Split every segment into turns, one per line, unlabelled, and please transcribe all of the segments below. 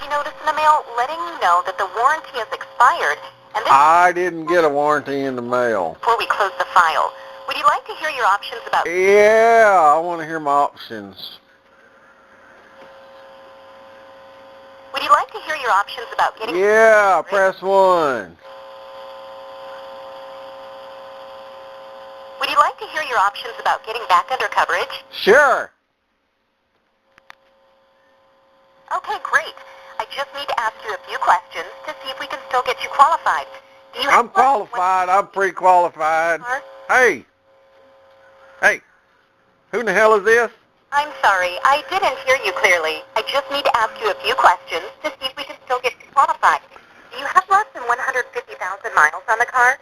apology notice in the mail letting you know that the warranty has expired, and this
I didn't get a warranty in the mail.
before we close the file. Would you like to hear your options about...
Yeah, I want to hear my options.
Would you like to hear your options about getting...
Yeah, press 1.
Would you like to hear your options about getting back under coverage?
Sure.
Okay, great. I just need to ask you a few questions to see if we can still get you qualified. Do you have
I'm qualified. I'm pre-qualified. Hey. Hey. Who in the hell is this?
I'm sorry, I didn't hear you clearly. I just need to ask you a few questions to see if we can still get you qualified. Do you have less than 150,000 miles on the car?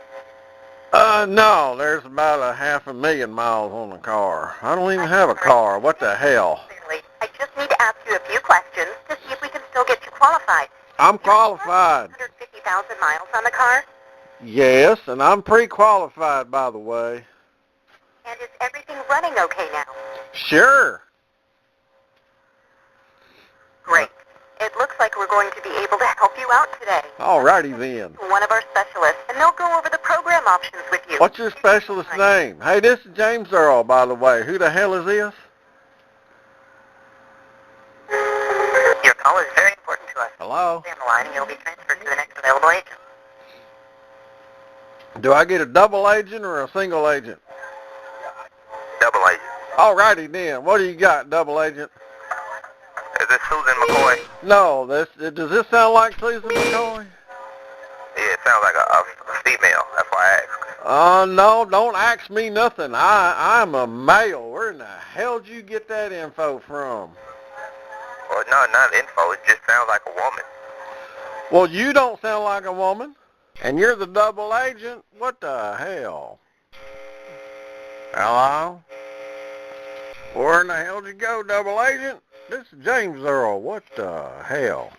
No, there's about 500,000 miles on the car. I don't even have a car. What the hell?
Clearly. I just need to ask you a few questions to see if we can still get you qualified.
I'm qualified.
150,000 miles on the car?
Yes, and I'm pre-qualified, by the way.
And is everything running okay now?
Sure.
Great. It looks like we're going to be able to help you out today.
Alrighty then.
One of our specialists, and they'll go over the program options with you.
What's your specialist name? Hey, this is James Earl, by the way. Who the hell is this?
Your call is very important to us.
Hello?
Stay on the line and you'll be transferred to the next available agent.
Do I get a double agent or a single agent?
Double agent.
Alrighty then. What do you got, double agent?
Is this Susan McCoy?
No, does this sound like Susan McCoy?
Yeah, it sounds like a female. That's why I asked.
No, don't ask me nothing. I'm a male. Where in the hell did you get that info from?
Well, no, not info. It just sounds like a woman.
Well, you don't sound like a woman, and you're the double agent. What the hell? Hello? Where in the hell did you go, double agent? This is James Earl. What the hell?